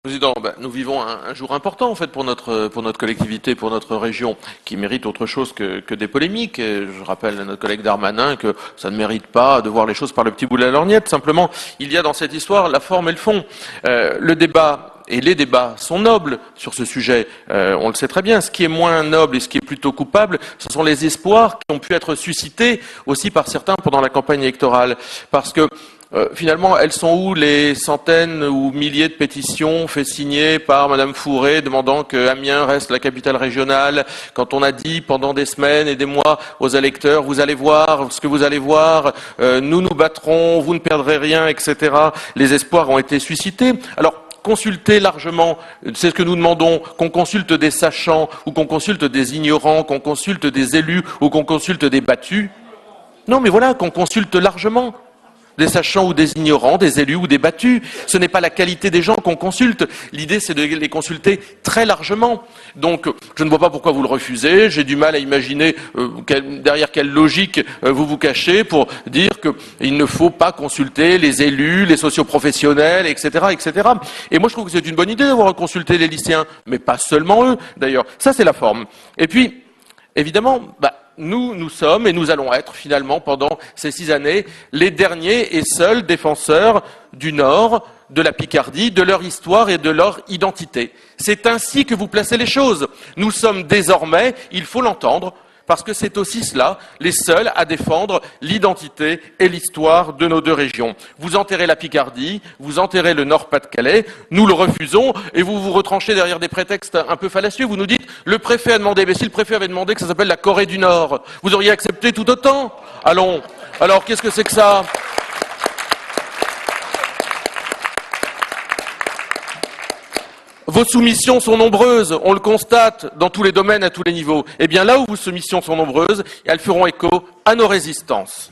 Président, nous vivons un jour important en fait pour notre collectivité, pour notre région, qui mérite autre chose que des polémiques. Et je rappelle à notre collègue Darmanin que ça ne mérite pas de voir les choses par le petit bout de la lorgnette. Simplement, il y a dans cette histoire la forme et le fond. Le débat et les débats sont nobles sur ce sujet, on le sait très bien. Ce qui est moins noble et ce qui est plutôt coupable, ce sont les espoirs qui ont pu être suscités aussi par certains pendant la campagne électorale. Parce que finalement, elles sont où les centaines ou milliers de pétitions faites signer par Madame Fourré demandant que Amiens reste la capitale régionale, quand on a dit pendant des semaines et des mois aux électeurs, vous allez voir ce que vous allez voir, nous nous battrons, vous ne perdrez rien, etc. Les espoirs ont été suscités. Alors, consulter largement, c'est ce que nous demandons, qu'on consulte des sachants ou qu'on consulte des ignorants, qu'on consulte des élus ou qu'on consulte des battus. Non, mais voilà, qu'on consulte largement. Des sachants ou des ignorants, des élus ou des battus. Ce n'est pas la qualité des gens qu'on consulte. L'idée, c'est de les consulter très largement. Donc, je ne vois pas pourquoi vous le refusez. J'ai du mal à imaginer derrière quelle logique vous vous cachez pour dire qu'il ne faut pas consulter les élus, les socioprofessionnels, etc., etc. Et moi, je trouve que c'est une bonne idée d'avoir consulté les lycéens, mais pas seulement eux, d'ailleurs. Ça, c'est la forme. Et puis, évidemment, nous sommes et nous allons être finalement pendant ces 6 années les derniers et seuls défenseurs du Nord, de la Picardie, de leur histoire et de leur identité. C'est ainsi que vous placez les choses. Nous sommes désormais, il faut l'entendre, parce que c'est aussi cela, les seuls à défendre l'identité et l'histoire de nos deux régions. Vous enterrez la Picardie, vous enterrez le Nord-Pas-de-Calais, nous le refusons, et vous vous retranchez derrière des prétextes un peu fallacieux. Vous nous dites, le préfet a demandé, mais si le préfet avait demandé que ça s'appelle la Corée du Nord, vous auriez accepté tout autant? Allons, alors qu'est-ce que c'est que ça? Vos soumissions sont nombreuses, on le constate dans tous les domaines, à tous les niveaux. Eh bien là où vos soumissions sont nombreuses, elles feront écho à nos résistances.